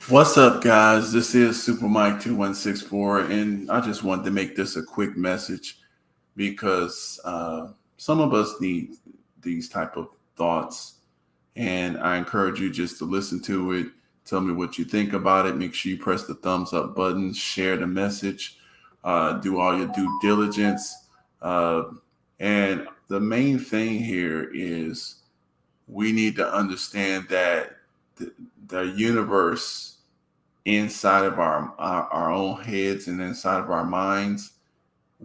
What's up, guys? This is Super Mike 2164, and I just wanted to make this a quick message because some of us need these type of thoughts, and I encourage you just to listen to it. Tell me what you think about it. Make sure you press the thumbs up button, share the message, do all your due diligence, uh, and the main thing here is we need to understand that the universe inside of our own heads and inside of our minds,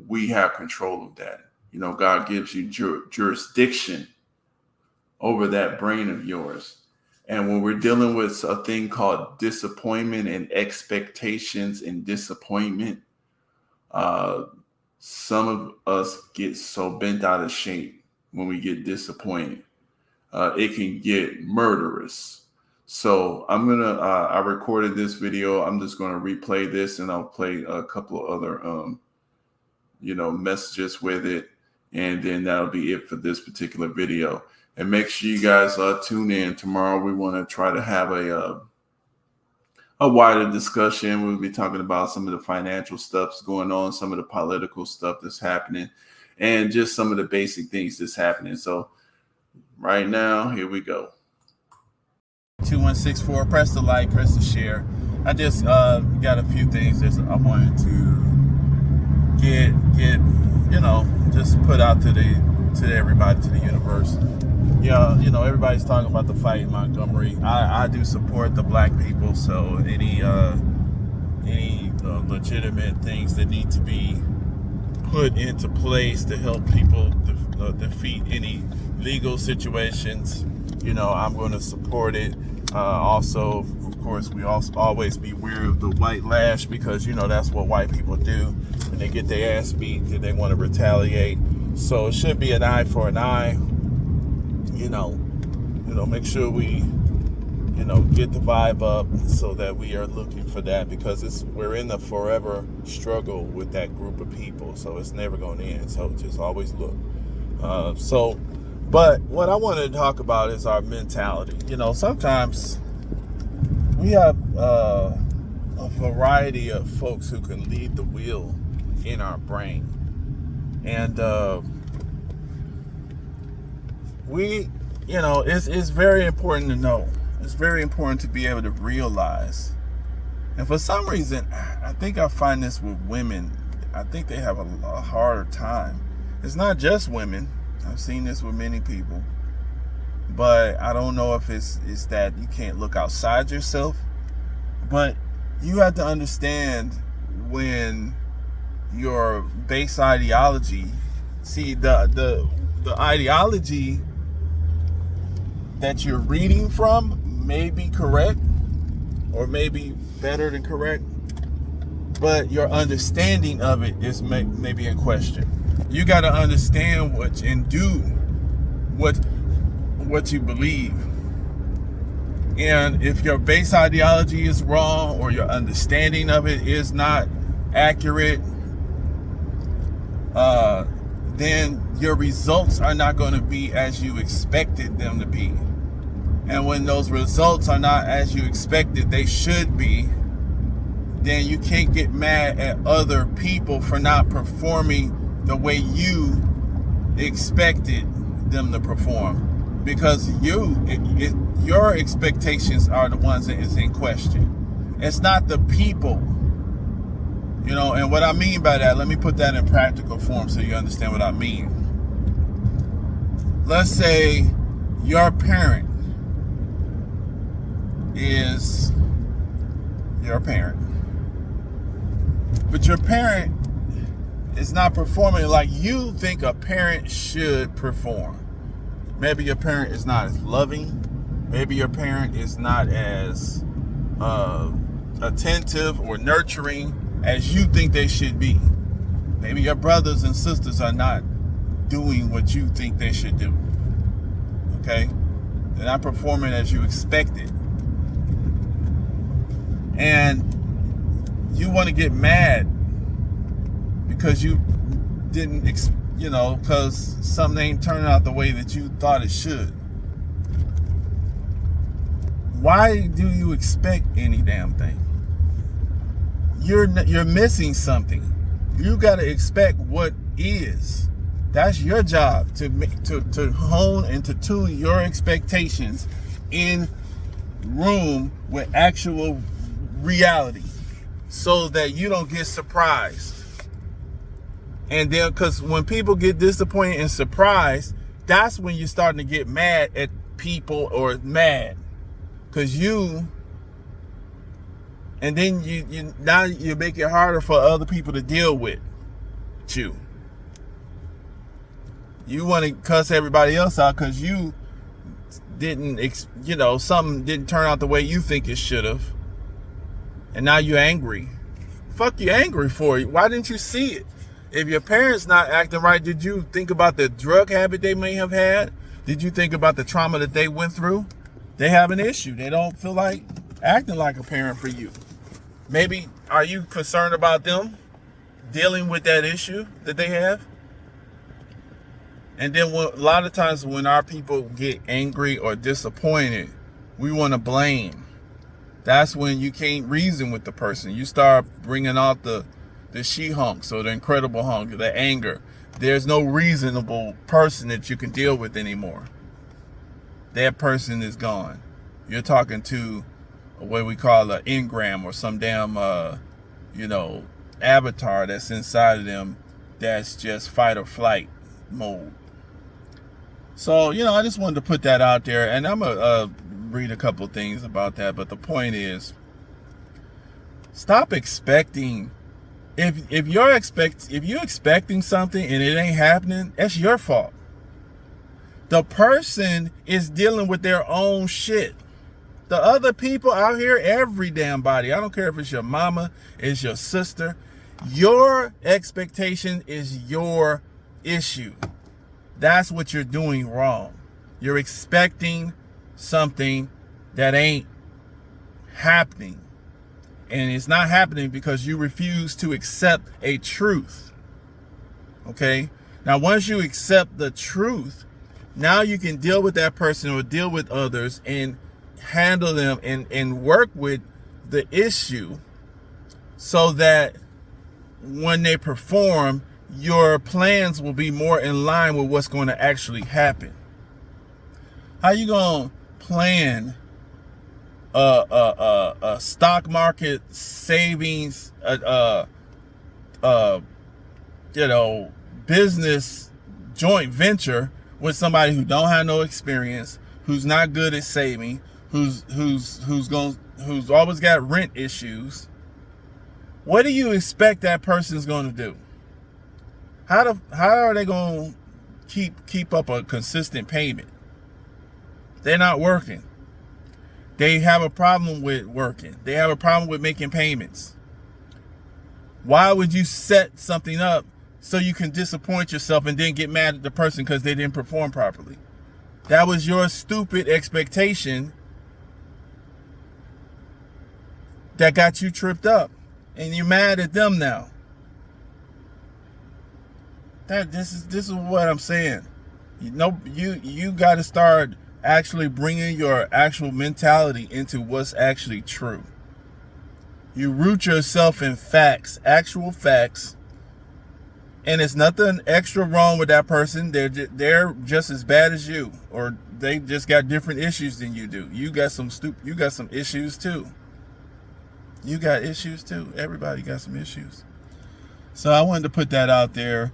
we have control of that. God gives you jurisdiction over that brain of yours. And when we're dealing with a thing called disappointment and expectations and disappointment, uh, some of us get so bent out of shape when we get disappointed. It can get murderous. So I recorded this video. I'm just gonna replay this, and I'll play a couple of other messages with it, and then that'll be it for this particular video. And make sure you guys tune in tomorrow. We want to try to have a wider discussion. We'll be talking about some of the financial stuff that's going on, some of the political stuff that's happening, and just some of the basic things that's happening. So right now, here we go. 2164, press the like, press the share. I just got a few things that I wanted to get just put out to everybody, to the universe. Yeah, everybody's talking about the fight in Montgomery. I do support the black people, so any legitimate things that need to be put into place to help people defeat any legal situations, I'm going to support it. Also, of course, we also always be wary of the white lash, because that's what white people do when they get their ass beat. They want to retaliate. So it should be an eye for an eye. Make sure we get the vibe up, so that we are looking for that, because we're in the forever struggle with that group of people, so it's never going to end. So just always look. But what I wanted to talk about is our mentality. Sometimes we have a variety of folks who can lead the wheel in our brain, and it's very important to know. It's very important to be able to realize. And for some reason, I think I find this with women. I think they have a harder time. It's not just women. I've seen this with many people. But I don't know if it's that you can't look outside yourself. But you have to understand, when your base ideology, the ideology that you're reading from may be correct, or maybe better than correct, but your understanding of it is maybe in question. You got to understand and do what you believe. And if your base ideology is wrong, or your understanding of it is not accurate, then your results are not going to be as you expected them to be. And when those results are not as you expected they should be, then you can't get mad at other people for not performing the way you expected them to perform, because your expectations are the ones that is in question. It's not the people. And what I mean by that, let me put that in practical form so you understand what I mean. Let's say your parent is your parent, but your parent is not performing like you think a parent should perform. Maybe your parent is not as loving. Maybe your parent is not as attentive or nurturing as you think they should be. Maybe your brothers and sisters are not doing what you think they should do. Okay? They're not performing as you expected. And you want to get mad because you didn't, because something ain't turning out the way that you thought it should. why do you expect any damn thing? You're missing something. You got to expect what is. That's your job, to hone and to tune your expectations in room with actual reality, so that you don't get surprised. And then, because when people get disappointed and surprised, that's when you're starting to get mad at people, or mad because and then you now you make it harder for other people to deal with you. You want to cuss everybody else out because you didn't, something didn't turn out the way you think it should have, and now you're angry. Fuck you angry for? Why didn't you see it? If your parents not acting right, did you think about the drug habit they may have had? Did you think about the trauma that they went through? They have an issue. They don't feel like acting like a parent for you. Maybe, are you concerned about them dealing with that issue that they have? And then a lot of times when our people get angry or disappointed, we want to blame. That's when you can't reason with the person. You start bringing out the she-hunks or the incredible hunk, the anger. There's no reasonable person that you can deal with anymore. That person is gone. You're talking to what we call an engram, or some damn, avatar that's inside of them that's just fight or flight mode. So, I just wanted to put that out there, and I'm going to read a couple things about that. But the point is, stop expecting. If you're expecting something and it ain't happening, that's your fault. The person is dealing with their own shit. The other people out here, every damn body, I don't care if it's your mama, it's your sister, your expectation is your issue. That's what you're doing wrong. You're expecting something that ain't happening. And it's not happening because you refuse to accept a truth. Okay? Now, once you accept the truth, now you can deal with that person or deal with others and handle them and work with the issue, so that when they perform, your plans will be more in line with what's going to actually happen. How you going to plan a stock market savings, business joint venture with somebody who don't have no experience, who's not good at saving, who's always got rent issues? What do you expect that person's going to do? How are they going to keep up a consistent payment? They're not working. They have a problem with working. They have a problem with making payments. Why would you set something up so you can disappoint yourself and then get mad at the person because they didn't perform properly? That was your stupid expectation that got you tripped up, and you're mad at them now. This is what I'm saying. You got to start actually bringing your actual mentality into what's actually true. You root yourself in facts, actual facts, and it's nothing extra wrong with that person. They're just as bad as you, or they just got different issues than you do. You got some issues too. You got issues too. Everybody got some issues. So I wanted to put that out there,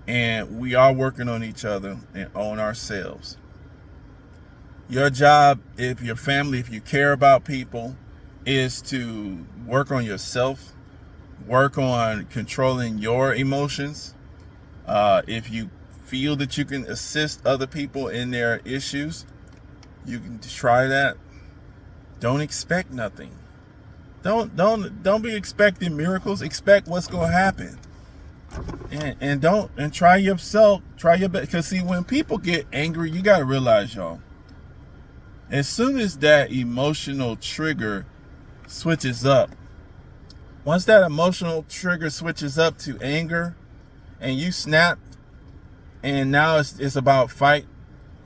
and we are working on each other and on ourselves. Your job, if you care about people, is to work on yourself, work on controlling your emotions. If you feel that you can assist other people in their issues, you can try that. Don't expect nothing. Don't be expecting miracles. Expect what's going to happen. And try yourself, try your best. Because see, when people get angry, you got to realize, y'all, as soon as that emotional trigger switches up, once that emotional trigger switches up to anger and you snap, and now it's about fight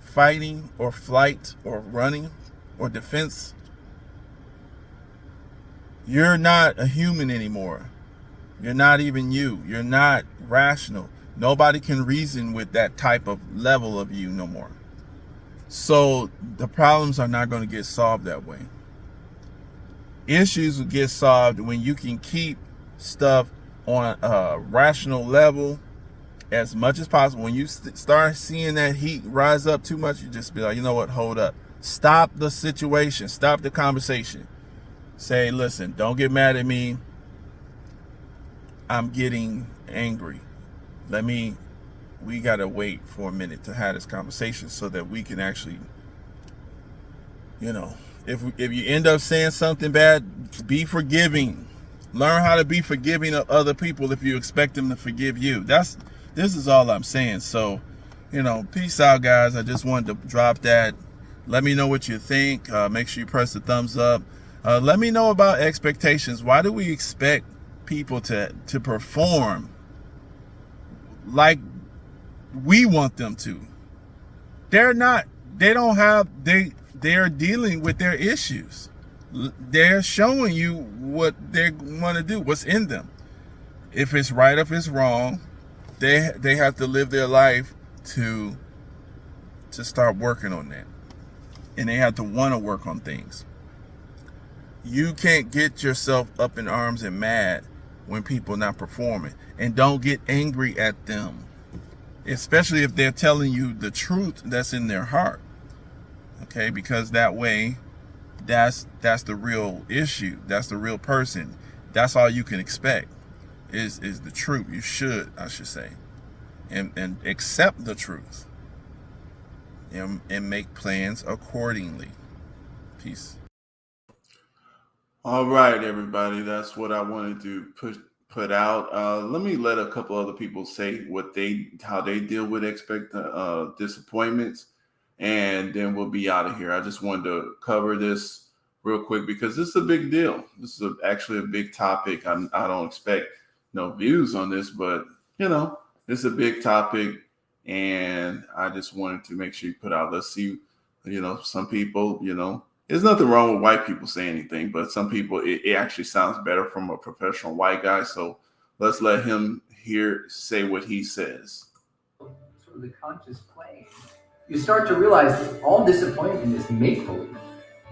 fighting or flight or running or defense, you're not a human anymore. You're not even you. You're not rational. Nobody can reason with that type of level of you no more. So the problems are not going to get solved that way. Issues will get solved when you can keep stuff on a rational level as much as possible. When you start seeing that heat rise up too much, you just be like, you know what, hold up. Stop the situation. Stop the conversation. Say, listen, don't get mad at me. I'm getting angry. We got to wait for a minute to have this conversation so that we can actually, if you end up saying something bad, be forgiving. Learn how to be forgiving of other people if you expect them to forgive you. This is all I'm saying. So, peace out, guys. I just wanted to drop that. Let me know what you think. Make sure you press the thumbs up. Let me know about expectations. Why do we expect people to perform like we want them to? They're dealing with their issues. They're showing you what they want to do, what's in them. If it's right, if it's wrong, they have to live their life to start working on that. And they have to want to work on things. You can't get yourself up in arms and mad when people are not performing. And don't get angry at them, especially if they're telling you the truth that's in their heart. Okay, because that way, that's the real issue. That's the real person. That's all you can expect is the truth. You should, I should say, and accept the truth and make plans accordingly. Peace. All right, everybody. That's what I wanted to put out. Let me let a couple other people say how they deal with disappointments, and then we'll be out of here. I just wanted to cover this real quick because this is a big deal. This is actually a big topic. I don't expect no views on this, but it's a big topic, and I just wanted to make sure you put out. Let's see, some people, there's nothing wrong with white people saying anything, but some people, it actually sounds better from a professional white guy. So let's let him say what he says. Sort of the conscious playing. You start to realize that all disappointment is make-believe,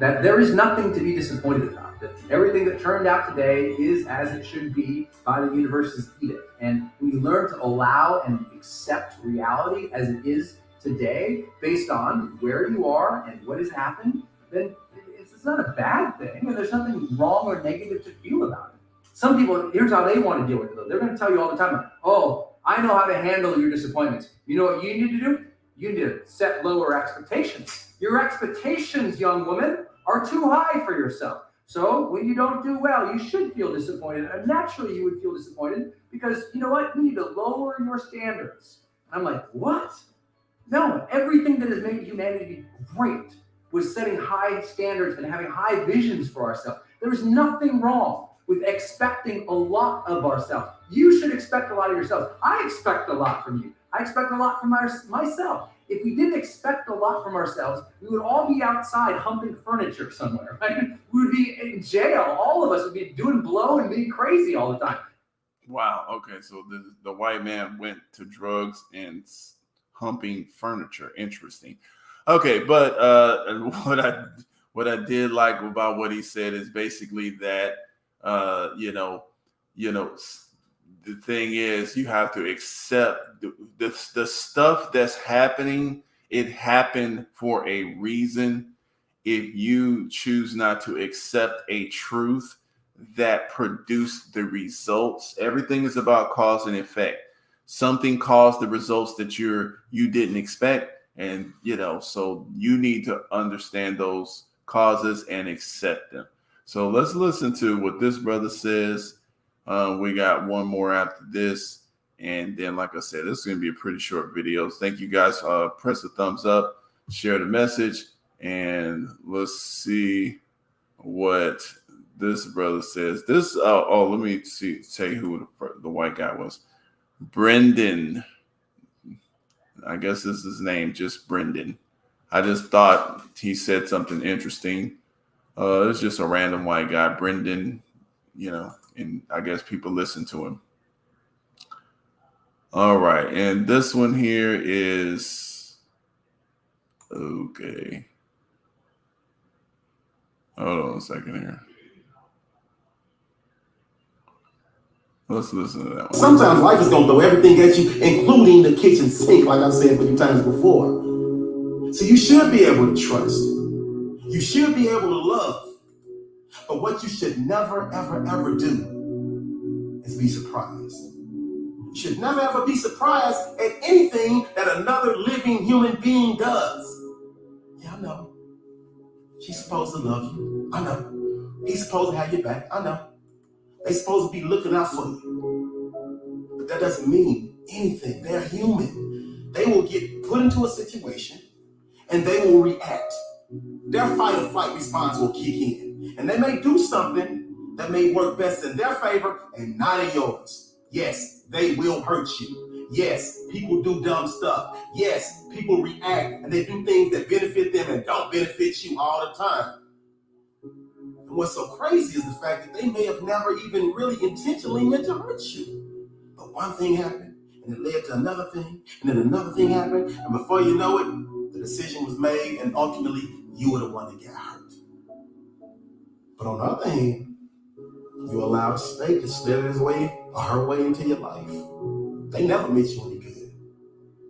that there is nothing to be disappointed about, that everything that turned out today is as it should be by the universe's edict. And when you learn to allow and accept reality as it is today, based on where you are and what has happened, then it's not a bad thing, and there's nothing wrong or negative to feel about it. Some people, here's how they want to deal with it, though. They're going to tell you all the time, oh, I know how to handle your disappointments. You know what you need to do? You need to set lower expectations. Your expectations, young woman, are too high for yourself. So when you don't do well, you should feel disappointed. And naturally, you would feel disappointed because, you know what? You need to lower your standards. And I'm like, what? No, everything that has made humanity great was setting high standards and having high visions for ourselves. There is nothing wrong with expecting a lot of ourselves. You should expect a lot of yourself. I expect a lot from you. I expect a lot from myself. If we didn't expect a lot from ourselves, we would all be outside humping furniture somewhere, right? We would be in jail. All of us would be doing blow and being crazy all the time. Wow. Okay. So the white man went to drugs and humping furniture. Interesting. Okay, but what I did like about what he said is basically that the thing is you have to accept the stuff that's happening. It happened for a reason. If you choose not to accept a truth that produced the results, everything is about cause and effect. Something caused the results that you didn't expect. And, so you need to understand those causes and accept them. So let's listen to what this brother says. We got one more after this. And then, like I said, this is going to be a pretty short video. Thank you guys. Press the thumbs up, share the message, and let's see what this brother says. Let me say who the white guy was. Brendan. I guess this is his name, just Brendan. I just thought he said something interesting. It's just a random white guy, Brendan, and I guess people listen to him. All right, and this one here is okay. Hold on a second here. Let's listen to that one. Sometimes life is gonna throw everything at you, including the kitchen sink, like I've said many times before. So you should be able to trust. You should be able to love. But what you should never, ever, ever do is be surprised. You should never, ever be surprised at anything that another living human being does. Yeah, I know. She's supposed to love you. I know. He's supposed to have your back. I know. They're supposed to be looking out for you. But that doesn't mean anything. They're human. They will get put into a situation and they will react. Their fight or flight response will kick in. And they may do something that may work best in their favor and not in yours. Yes, they will hurt you. Yes, people do dumb stuff. Yes, people react and they do things that benefit them and don't benefit you all the time. And what's so crazy is the fact that they may have never even really intentionally meant to hurt you. But one thing happened, and it led to another thing, and then another thing happened, and before you know it, the decision was made, and ultimately, you were the one that got hurt. But on the other hand, you allowed a snake to slither his way or her way into your life. They never meant you any good.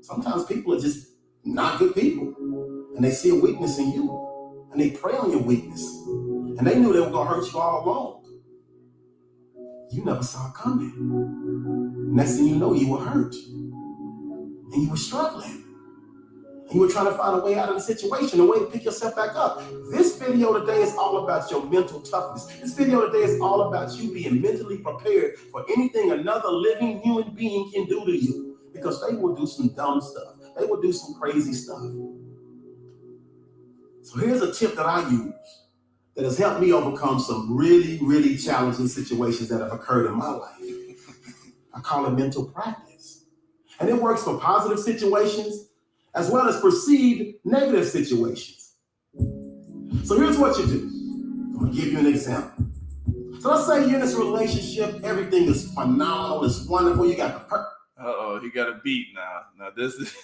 Sometimes people are just not good people, and they see a weakness in you, and they prey on your weakness. And they knew they were going to hurt you all along. You never saw it coming. Next thing you know, you were hurt. And you were struggling. And you were trying to find a way out of the situation, a way to pick yourself back up. This video today is all about your mental toughness. This video today is all about you being mentally prepared for anything another living human being can do to you. Because they will do some dumb stuff. They will do some crazy stuff. So here's a tip that I use that has helped me overcome some really, really challenging situations that have occurred in my life. I call it mental practice. And it works for positive situations as well as perceived negative situations. So here's what you do. I'm gonna give you an example. So let's say you're in this relationship, everything is phenomenal, it's wonderful, you got the he got a beat now. Now this is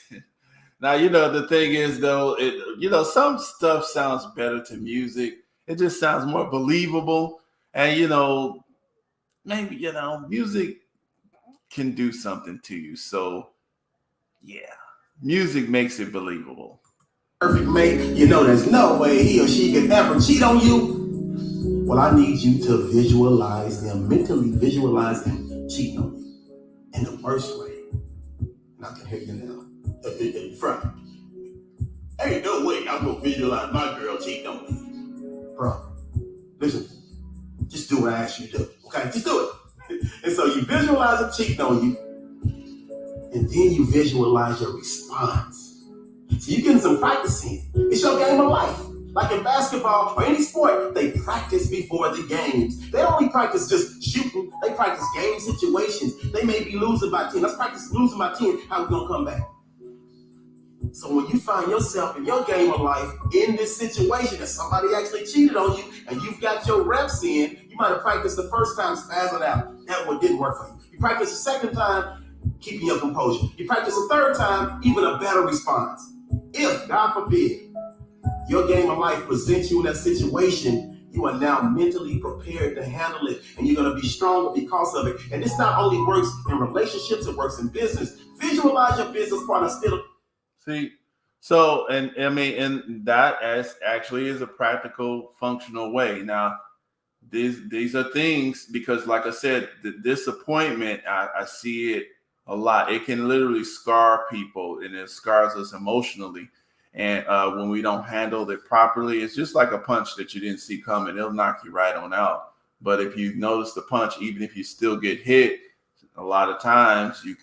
now the thing is though, some stuff sounds better to music. It just sounds more believable. And, maybe, music can do something to you. So, yeah, music makes it believable. Perfect mate, there's no way he or she could ever cheat on you. Well, I need you to visualize them, mentally visualize them cheating on you in the worst way. And I can hear you now. In front. Ain't no way I'm going to visualize my girl cheating on me. Bro, listen, just do what I ask you to do, okay? Just do it. And so you visualize them cheating on you, and then you visualize your response. So you're getting some practice in. It's your game of life. Like in basketball or any sport, they practice before the games. They don't only practice just shooting, they practice game situations. They may be losing by 10. Let's practice losing by 10, how we gonna come back? So when you find yourself in your game of life in this situation that somebody actually cheated on you and you've got your reps in, you might have practiced the first time spazzing out. That one didn't work for you. You practice the second time, keeping your composure. You practice the third time, even a better response. If, God forbid, your game of life presents you in that situation, you are now mentally prepared to handle it, and you're going to be stronger because of it. And this not only works in relationships, it works in business. Visualize your business partner still. See, so, and that actually is a practical, functional way. Now, these are things, because like I said, the disappointment, I see it a lot. It can literally scar people, and it scars us emotionally. And when we don't handle it properly, it's just like a punch that you didn't see coming. It'll knock you right on out. But if you notice the punch, even if you still get hit, a lot of times you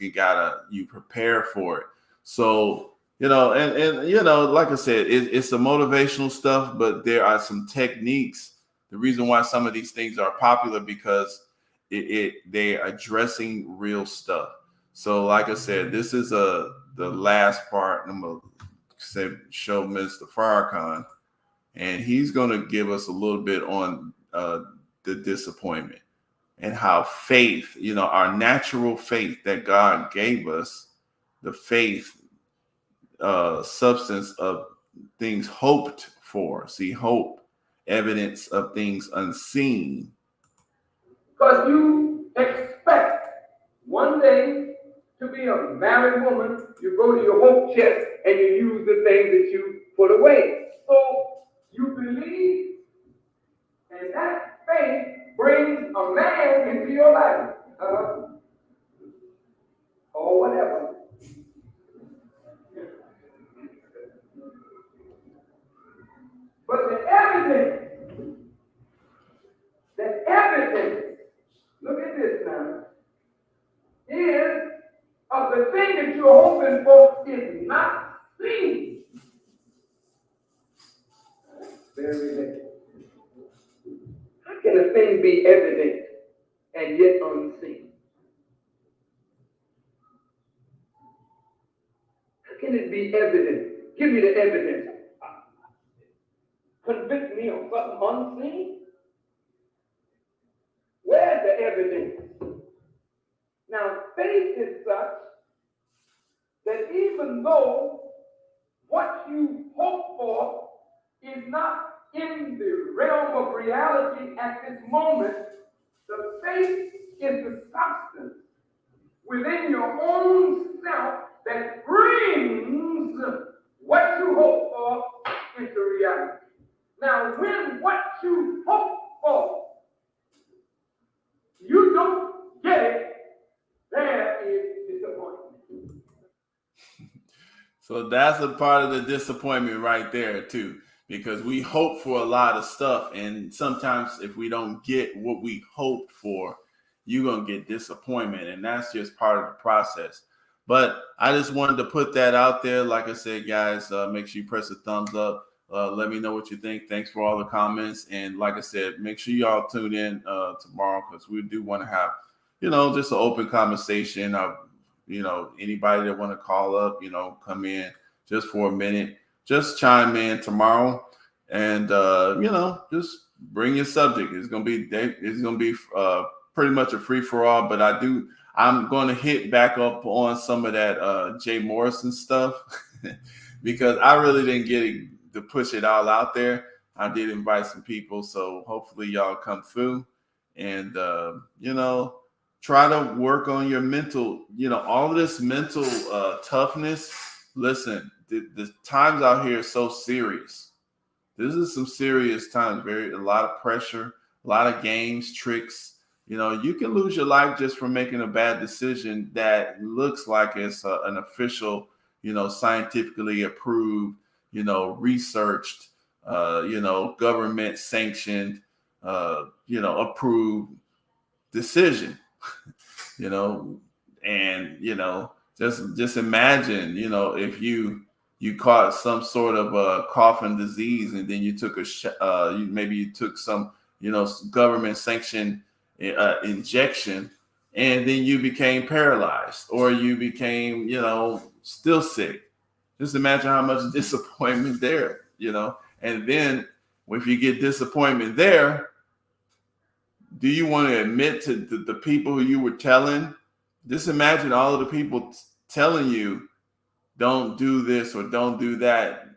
prepare for it. So, like I said, it's a motivational stuff, but there are some techniques. The reason why some of these things are popular because they're addressing real stuff. So, like I said, this is the last part. I'm gonna show Mr. Farrakhan, and he's going to give us a little bit on the disappointment and how faith, our natural faith that God gave us, the faith, substance of things hoped for. See, hope, evidence of things unseen. Because you expect one day to be a married woman, you go to your hope chest and you use the things that you put away. So you believe, and that faith brings a man into your life, or whatever. But the evidence, look at this now, is of the thing that you're hoping for is not seen. Very little. How can a thing be evident and yet unseen? How can it be evident? Give me the evidence. Convict me of something unseen? Where's the evidence? Now, faith is such that even though what you hope for is not in the realm of reality at this moment, the faith is the substance within your own self that brings what you hope for into reality. Now, when what you hope for, you don't get it, there is disappointment. So that's a part of the disappointment right there too, because we hope for a lot of stuff, and sometimes if we don't get what we hoped for, you're gonna get disappointment, and that's just part of the process. But I just wanted to put that out there. Like I said, guys, make sure you press the thumbs up. Let me know what you think. Thanks for all the comments. And like I said, make sure y'all tune in tomorrow, because we do want to have, just an open conversation. Anybody that want to call up, come in just for a minute, just chime in tomorrow, and just bring your subject. It's gonna be pretty much a free for all. But I'm going to hit back up on some of that Jay Morrison stuff because I really didn't get to push it all out there. I did invite some people, so hopefully y'all come through and try to work on your mental, all of this mental toughness. Listen, the times out here are so serious. This is some serious times, a lot of pressure, a lot of games, tricks. You can lose your life just from making a bad decision that looks like it's an official, scientifically approved, researched, government sanctioned, approved decision, and, just imagine, if you caught some sort of a coughing disease and then you took maybe you took some, government sanctioned injection, and then you became paralyzed or you became, still sick. Just imagine how much disappointment there, and then if you get disappointment there, do you want to admit to the people who you were telling? Just imagine all of the people telling you, don't do this or don't do that,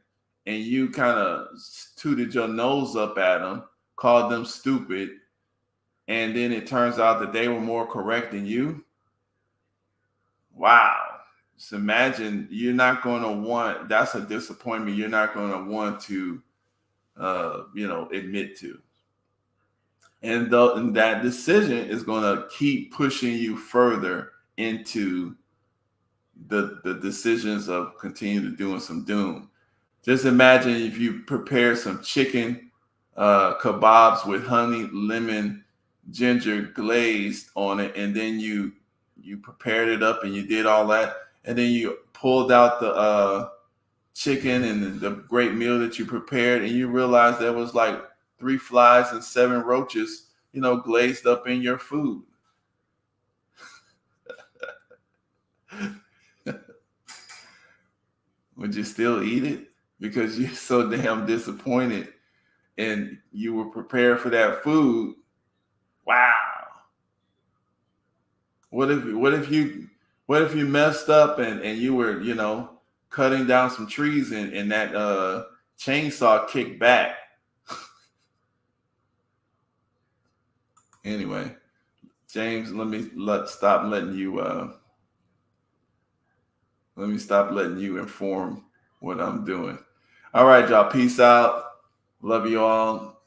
and you kind of tooted your nose up at them, called them stupid, and then it turns out that they were more correct than you. Wow. Just imagine, you're not going to want, that's a disappointment you're not going to want to, admit to. And that decision is going to keep pushing you further into the decisions of continue to doing some doom. Just imagine if you prepare some chicken kebabs with honey, lemon, ginger glazed on it, and then you prepared it up and you did all that, and then you pulled out the chicken and the great meal that you prepared, and you realized there was like 3 flies and 7 roaches, glazed up in your food. Would you still eat it? Because you're so damn disappointed and you were prepared for that food. Wow. What if you messed up and you were, cutting down some trees and that chainsaw kicked back? Anyway, James, let me stop letting you inform what I'm doing. All right, y'all. Peace out. Love you all.